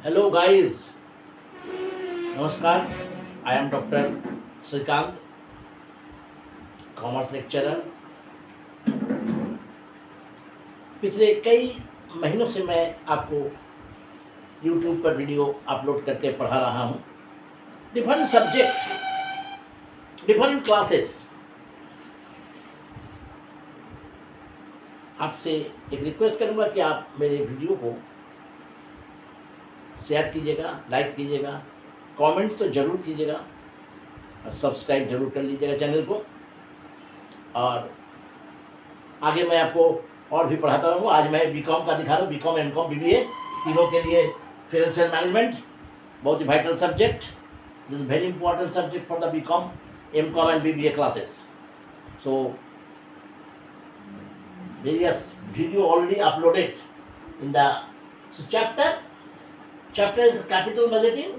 Hello guys, नमस्कार. I am Dr. Shrikant, commerce lecturer. पिछले कई महीनों से मैं आपको YouTube पर वीडियो अपलोड करके पढ़ा रहा हूँ. Different subject, different classes. आपसे एक रिक्वेस्ट करूँगा कि आप मेरे वीडियो को शेयर कीजिएगा, लाइक कीजिएगा, कमेंट्स तो ज़रूर कीजिएगा और सब्सक्राइब जरूर कर लीजिएगा चैनल को. और आगे मैं आपको और भी पढ़ाता रहूँगा. आज मैं बीकॉम का दिखा रहा हूँ. बीकॉम, एमकॉम, बीबीए तीनों के लिए फाइनेंशियल मैनेजमेंट बहुत ही vital subject. This is very important subject for the BCom, MCom and BBA classes. So various video already uploaded in the chapter is capital budgeting.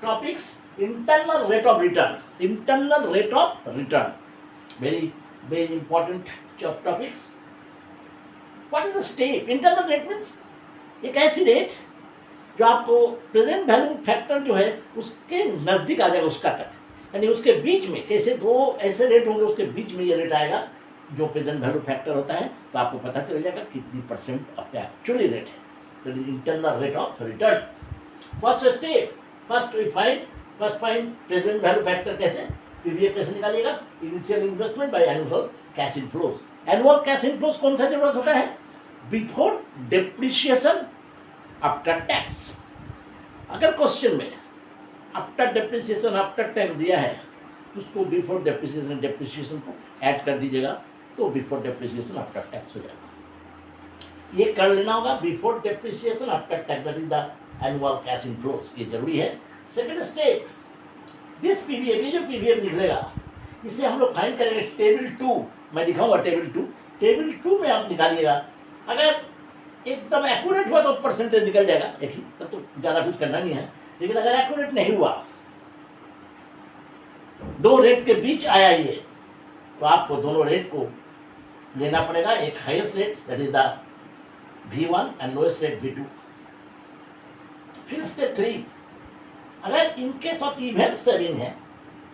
Topics: internal rate of return. Very important topics. What is the step? Internal rate means एक ऐसी rate जो आपको present value factor जो है उसके नज़दीक आ जाएगा, उसका तक, यानी उसके बीच में. कैसे दो ऐसे रेट होंगे, उसके बीच में ये रेट आएगा जो प्रेजेंट वैल्यू फैक्टर होता है, तो आपको पता चल जाएगा कितनी परसेंट आपका एक्चुअली रेट है. That is internal rate of return. First step, first find present value factor. कैसे? पीवीएफ कैसे निकालिएगा? Initial investment by annual cash inflows. Annual cash inflows कौन सा जरूरत होता है? Before depreciation after tax. अगर क्वेश्चन में आफ्टर डेप्रिसिएशन आफ्टर टैक्स दिया है तो उसको बिफोर डेप्रिसिएशन को ऐड कर दीजिएगा, तो बिफोर डेप्रिसिएशन आफ्टर टैक्स हो जाएगा. ये कर लेना होगा, before depreciation after tax, that is the annual cash inflows. ये जरूरी है. सेकंड स्टेप, दिस पीवीएफ, ये जो पीवीएफ निकलेगा इसे हम लोग फाइंड करेंगे. टेबल 2 मैं दिखाऊंगा. टेबल 2 में आप निकालिएगा. अगर एकदम एक्यूरेट हुआ तो परसेंटेज निकल जाएगा एक ही, तब तो ज़्यादा कुछ करना नहीं है. लेकिन अगर एक्यूरेट नहीं हुआ, दो रेट के बीच आया ये, तो आपको दोनों रेट को लेना पड़ेगा. एक highest rate that is the V1 and lowest rate V2. फिर स्टेप 3, अगर इनके साथ इवेंट सेविंग है,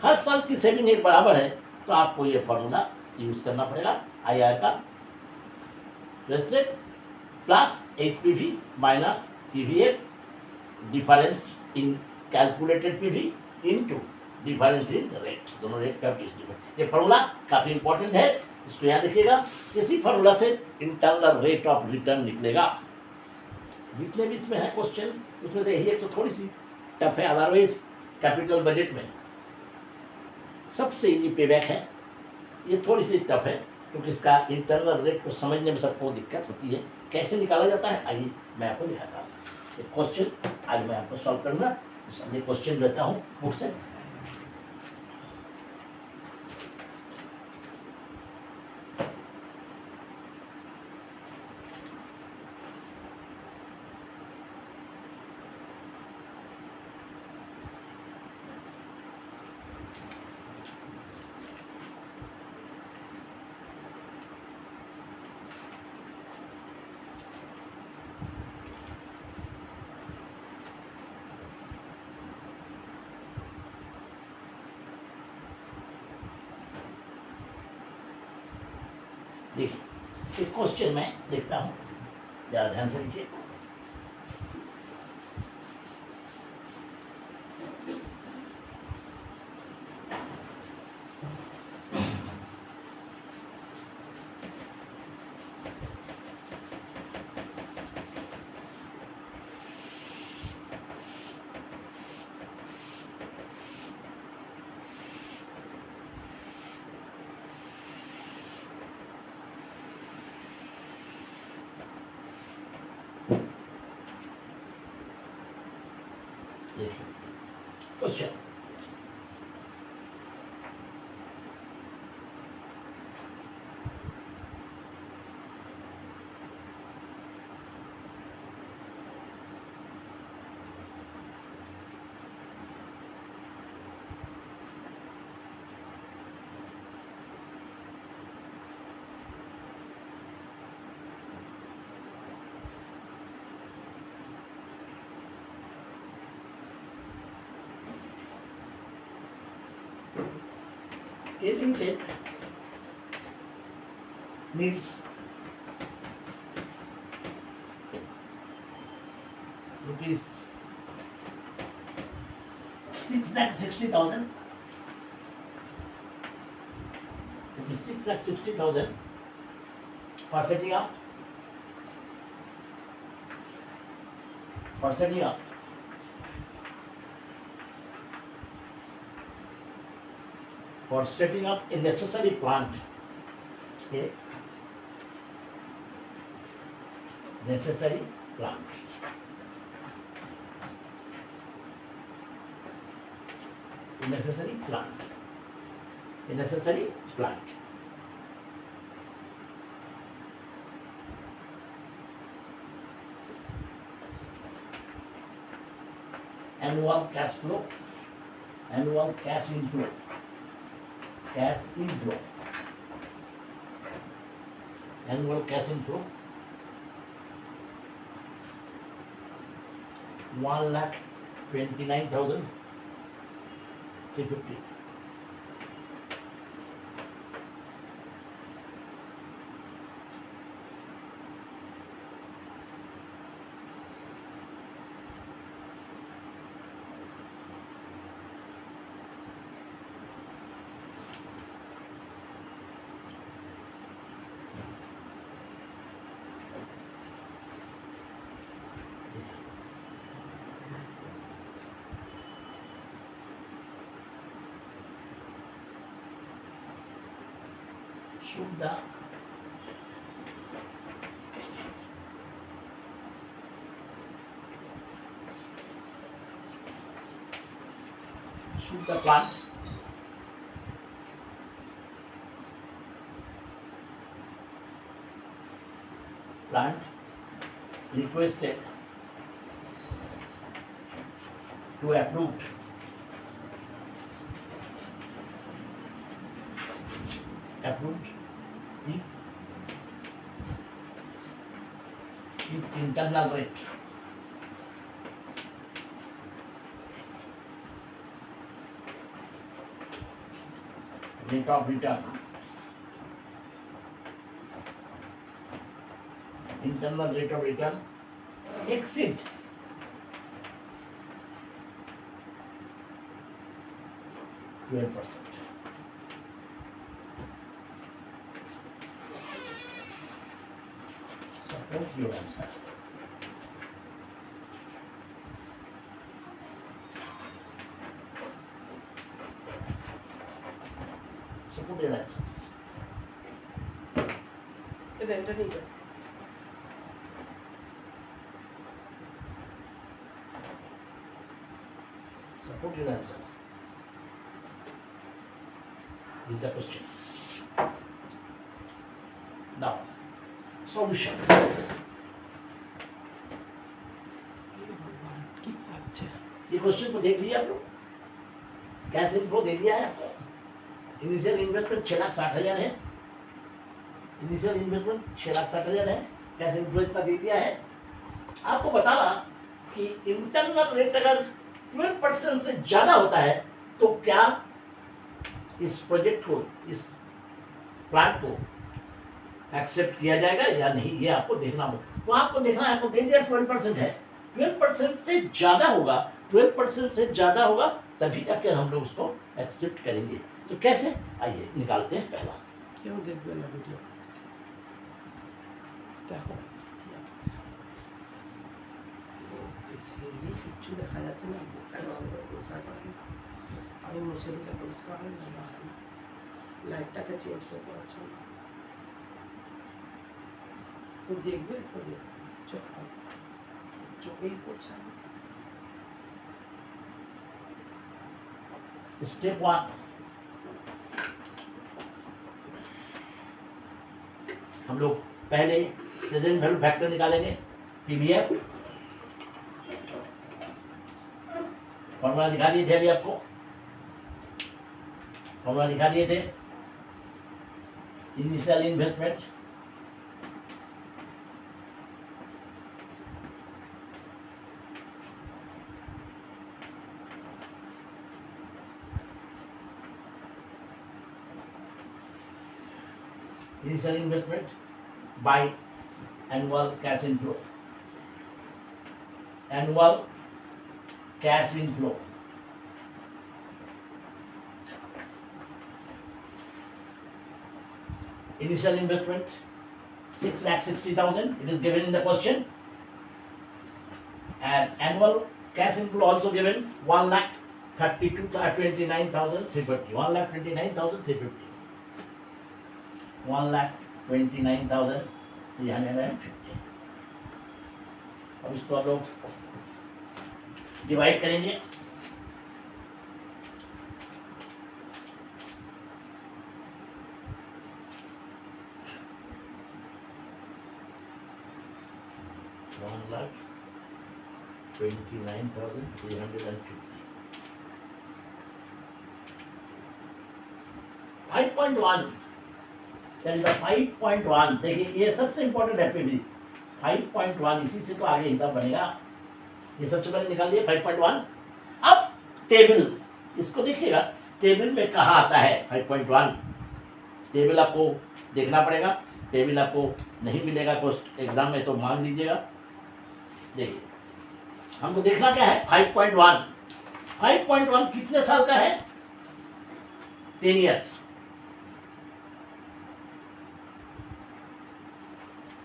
हर साल की सेविंग एक बराबर है, तो आपको ये फॉर्मूला यूज करना पड़ेगा. IR का lowest rate plus HPV minus PVF, difference in calculated PV into difference in rate. दोनों रेट का बीच डिफरेंस. ये फॉर्मूला काफ़ी इंपॉर्टेंट है, इसको याद रखिएगा. इसी फॉर्मूला से इंटरनल रेट ऑफ रिटर्न निकलेगा. जितने भी इसमें है क्वेश्चन, उसमें से यही एक तो थोड़ी सी टफ है. अदरवाइज कैपिटल बजट में सबसे इजी पेबैक है. ये थोड़ी सी टफ है क्योंकि इसका इंटरनल रेट को समझने में सबको दिक्कत होती है. कैसे निकाला जाता है, आइए मैं आपको दिखाता हूँ. एक क्वेश्चन आज मैं आपको सॉल्व करूँगा. ये क्वेश्चन लेता हूँ बुक से. देखिए, इस क्वेश्चन में देखता हूँ, ज़्यादा ध्यान से देखिए. देखिए question, A Limited needs rupees 6,60,000, rupees 6,60,000 for setting up a necessary plant, a necessary plant. A necessary plant. A necessary plant. Annual cash flow, annual cash inflow, annual cash inflow 1,29,350. Should the plant requested to approved if internal rate of return, internal rate of return exceed 12%. Suppose your answer. Suppose your answers. এটা নিয়ে যাও। Suppose your answer. This is the question. Now, solution. ये question को देख लिया आप लोग, cash inflow दे दिया है आपको। इनिशियल इन्वेस्टमेंट 6,60,000 है, इनिशियल इन्वेस्टमेंट 6,60,000 है, कैश इनफ्लो इतना दे दिया है। आपको बताना कि इंटरनल रेट अगर 12% से ज़्यादा होता है तो क्या इस प्रोजेक्ट को, इस प्लांट को एक्सेप्ट किया जाएगा या नहीं, ये आपको देखना होगा। तो आपको देखना है, आपको दे दिया 12% है, 12% से ज़्यादा होगा, 12% से ज़्यादा होगा तभी जाकर हम लोग उसको एक्सेप्ट करेंगे। तो कैसे, आइए निकालते हैं पहला। কেউ দেখবে না ভিডিও দেখো সেজি কিচ্ছু দেখা যাচ্ছে না, আমি মুছে দিলে পরিষ্কার হয় না, লাইটটাকে চেঞ্জ করতে পারছো না, তো দেখবে চোখেই পড়ছে না। स्टेप 1, हम लोग पहले प्रेजेंट वैल्यू फैक्टर निकालेंगे, पीवीएफ फॉर्मूला दिखा दिए थे, अभी आपको फॉर्मूला दिखा दिए थे। Initial investment Initial investment by annual cash inflow. Annual cash inflow. Initial investment 6,60,000. It is given in the question. And annual cash inflow also given 1,29,350. 1,29,350. 1,29,350. अब इसको आप लोग डिवाइड करेंगे. $1,29,350. 5.1. That is the 5.1. देखिए ये सबसे इम्पोर्टेंट एक्टिविटी 5.1. इसी से तो आगे हिसाब बनेगा. ये सबसे पहले निकाल दिए 5.1. अब टेबल इसको देखिएगा. टेबल में कहाँ आता है 5.1. टेबल आपको देखना पड़ेगा. टेबल आपको नहीं मिलेगा पोस्ट एग्जाम में तो मान लीजिएगा. देखिए हमको देखना क्या है 5.1. 5.1 कितने साल का है 10 years.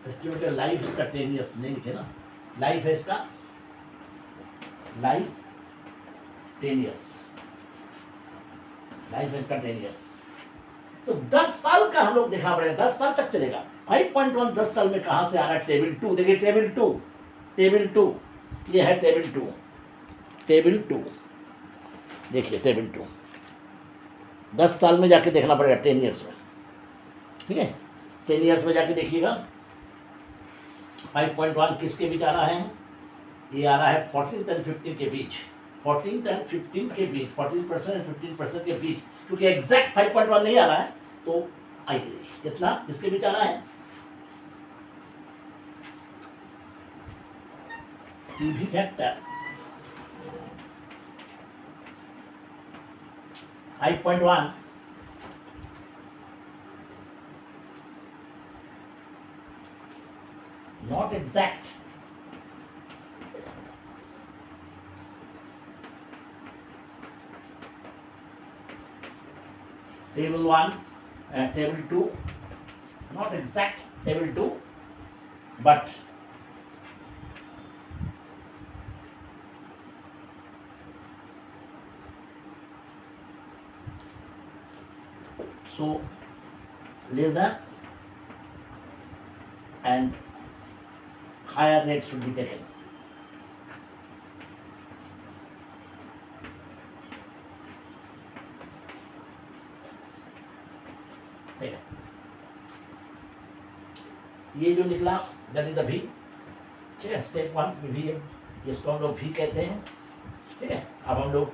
एस्टिमेटेड लाइफ इसका 10 years नहीं लिखे ना. लाइफ है इसका लाइफ 10 years. लाइफ है इसका 10 years. तो 10 साल का हम लोग देखा पड़ेगा. 10 साल तक चलेगा. 5.1 10 साल में कहाँ से आ रहा है. टेबल 2 देखिए. टेबल 2 ये है टेबल 2 देखिए. टेबल 2 10 साल में जाके देखना पड़ेगा 10 years में. ठीक है 10 years में जाके देखिएगा. 5.1 किसके बीच आ रहा है. ये आ रहा है 14th and 15 के बीच. 14th and 15 के बीच 14% and 15% के बीच. क्योंकि एग्जैक्ट 5.1 नहीं आ रहा है तो आइए कितना इसके बीच आ रहा है. PV factor 5.1 not exact. Table 1 and table 2 not exact. Table 2 but so lesser and higher rate should be taken. ठीक है ये जो निकला दैट इज द भी. ठीक है स्टेप 1 भी है. इसको हम लोग भी कहते हैं. ठीक है अब हम लोग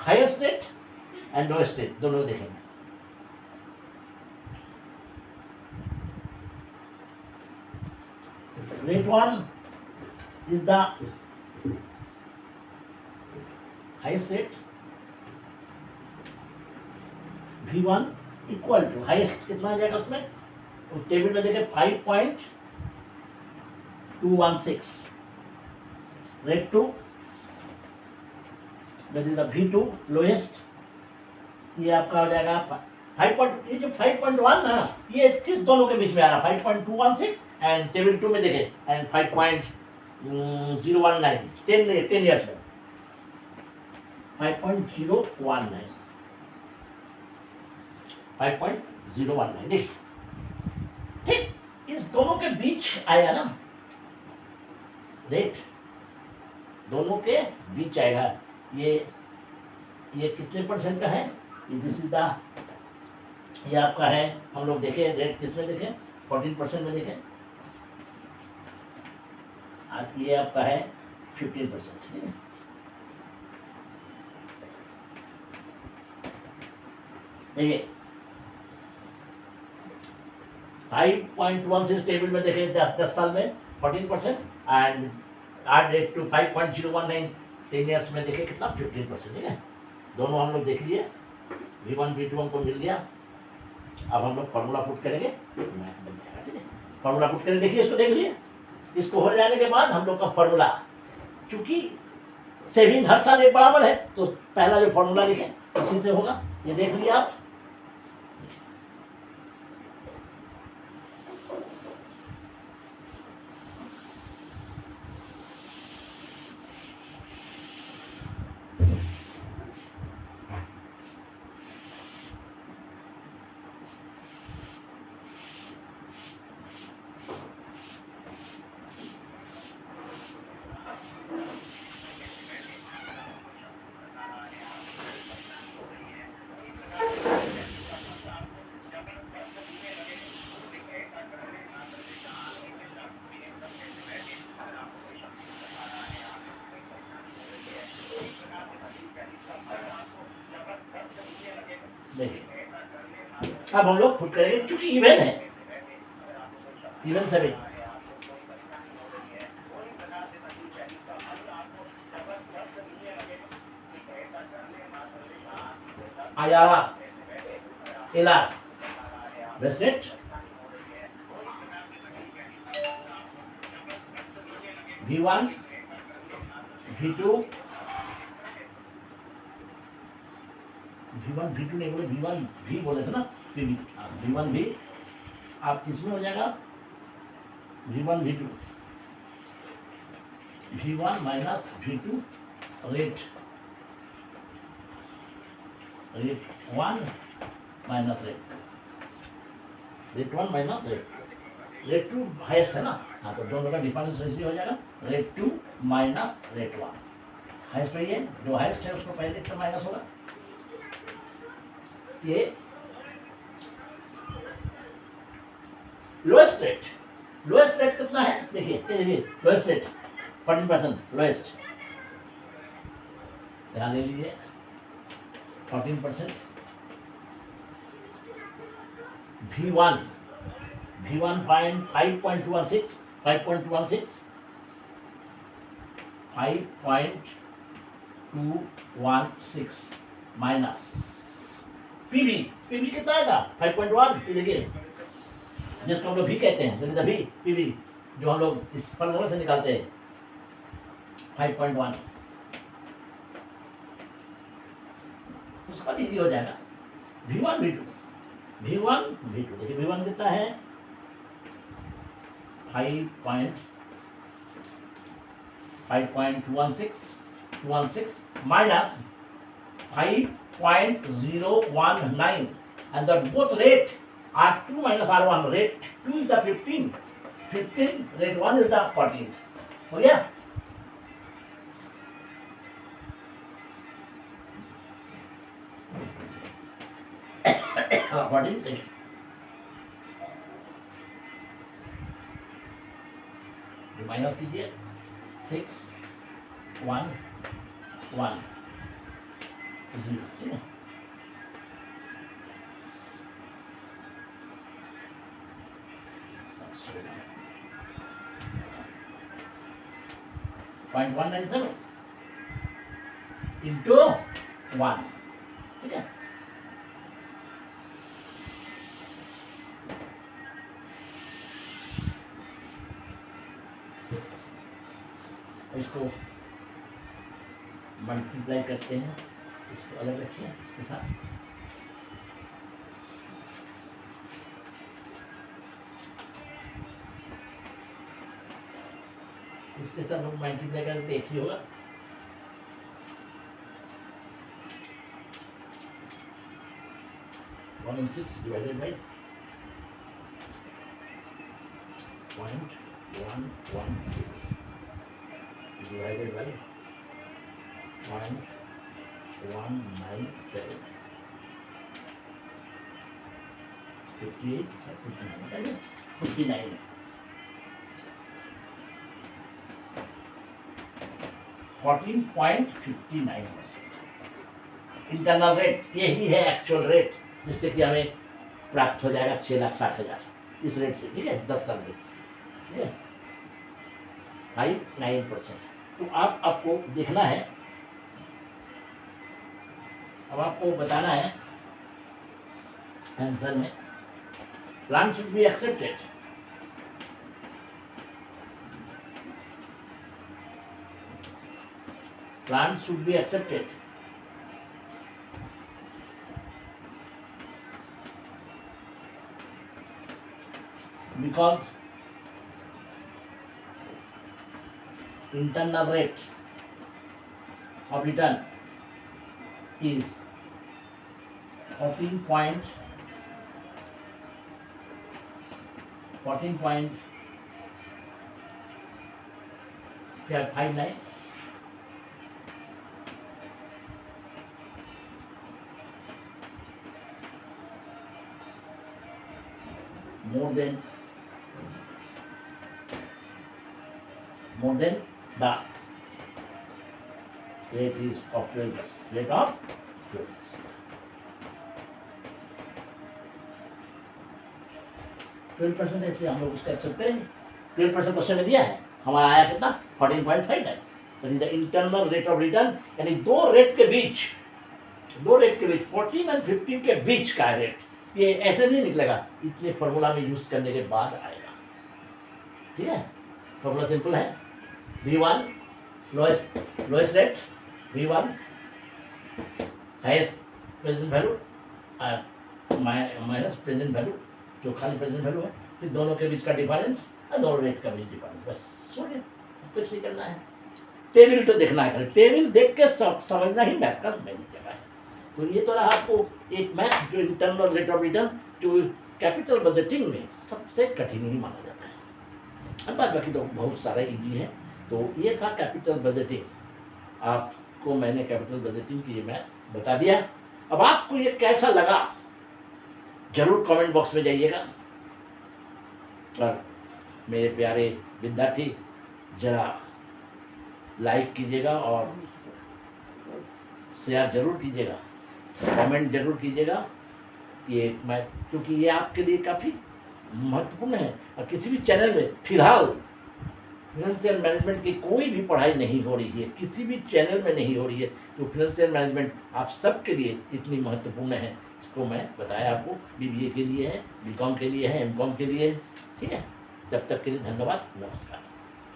highest rate and lowest rate दोनों देखेंगे. Rate 1 is the highest rate. V1 equal to highest कितना आ जाएगा उसमें. उस टेबल में देखें 5.216. Rate 2 that is the V2 lowest. ये आपका हो जाएगा 5. ये जो 5.1 ना ये किस दोनों के बीच में आ रहा है 5.216 एंड टेबल 2 में देखें एंड 5.019 10 years में 5.019 5.019 देखिए. ठीक इस दोनों के बीच आएगा ना रेट. दोनों के बीच आएगा. ये कितने परसेंट का है. ये सीधा ये आपका है. हम लोग देखें रेट किस में देखें 14% में देखें. ये आपका है 15%. ठीक है देखिए 5.1 से टेबल में देखें 10 साल में 14% and R rate two 5.019 10 years में देखें कितना 15%. ठीक है दोनों हम लोग देख लिए. V1 V2 हमको मिल गया. अब हम लोग फॉर्मूला पुट करेंगे, मैथ बन जाएगा। ठीक है, फॉर्मूला पुट करेंगे, देखिए इसको, देख लिए इसको हो जाने के बाद हम लोग का फॉर्मूला, चूंकि सेविंग हर साल एक बराबर है तो पहला जो फॉर्मूला लिखें उसी से होगा। ये देख लिया आप। देखिए अब हम लोग पुट करेंगे, चूंकि इवन है, even saving, IRR, LR, best rate, V1, V2, V1 V2 नहीं बोले, V1 V बोले थे ना, PV, V1 V, आप इसमें हो जाएगा V1 V2, V1 minus V2 rate 1 minus rate 1 minus rate 2 highest है ना, हाँ तो दोनों का डिफरेंस ऐसे हो जाएगा, रेट 2 माइनस रेट 1, हाईएस्ट है, ये जो हाईएस्ट है उसको पहले तो माइनस होगा। ये लोएस्ट रेट कितना है, देखिए ये देखिए, लोएस्ट रेट 14%, लोएस्ट, ध्यान ले लीजिए 14%। V1 5.216 माइनस पीवी कितना आएगा 5.1, ये देखिए जिसको हम लोग भी कहते हैं, भी पीवी जो हम लोग इस फॉर्मूले से निकालते हैं 5.1, उसके बाद इजी हो जाएगा। V1 V2 देखिए V1 कितना है 5.216 minus 5.019 and that both rate R2 minus R1, rate 2 is the 15, rate 1 is the 14, हो गया। बॉडी माइनस कीजिए 6 1 1 0, ठीक है। .197 इंटू 1, ठीक है। इसको मल्टीप्लाई करते हैं, इसको अलग रखिए इसके साथ, इसके साथ हम मल्टीप्लाई करके देखिए होगा 1/6 divided by 0.116 divided by 0.197, 58 59 14.59%। Internal rate यही है एक्चुअल रेट, जिससे कि हमें प्राप्त हो जाएगा 6,60,000 इस रेट से, ठीक है, 10 साल में, ठीक है 59%। तो आपको देखना है, अब आपको बताना है आंसर में Plan should be accepted. Plan should be accepted. Because internal rate of return is 14.59 more than the rate is of 12%. Rate of 12%. 12% ऐसे हम लोग उसका एक्सेप्ट करेंगे. 12% क्वेश्चन में दिया है, हमारा आया कितना 14.59. That is the internal rate of return. यानी दो रेट के बीच 14 और 15 के बीच का रेट. ये ऐसे नहीं निकलेगा, इतने फॉर्मूला में यूज करने के बाद आएगा. ठीक है, फॉर्मूला सिंपल है. V1 lowest rate, V1 highest present value minus present value जो खाली प्रेजेंट वैल्यू है, फिर दोनों के बीच का डिफरेंस और दोनों रेट का बीच डिफरेंस. बस हो गया, कुछ नहीं करना है. टेबल तो देखना है, टेबल देख के समझना ही मैथ का मेन जगह है. तो ये तो रहा आपको एक मैथ जो इंटरनल रेट ऑफ रिटर्न जो कैपिटल बजटिंग में सबसे कठिन ही माना जाता है. अब बात बाकी तो बहुत सारा इजी है. तो ये था कैपिटल बजटिंग. आपको मैंने कैपिटल बजटिंग की ये मैथ बता दिया. अब आपको ये कैसा लगा जरूर कमेंट बॉक्स में जाइएगा. और मेरे प्यारे विद्यार्थी जरा लाइक कीजिएगा और शेयर जरूर कीजिएगा, कमेंट जरूर कीजिएगा. ये मैं क्योंकि ये आपके लिए काफ़ी महत्वपूर्ण है. और किसी भी चैनल में फिलहाल फाइनेंशियल मैनेजमेंट की कोई भी पढ़ाई नहीं हो रही है, किसी भी चैनल में नहीं हो रही है. तो फाइनेंशियल मैनेजमेंट आप सबके लिए इतनी महत्वपूर्ण है, इसको मैं बताया आपको. BBA के लिए है, BCom के लिए है, MCom के लिए है. ठीक है, तब तक के लिए धन्यवाद, नमस्कार.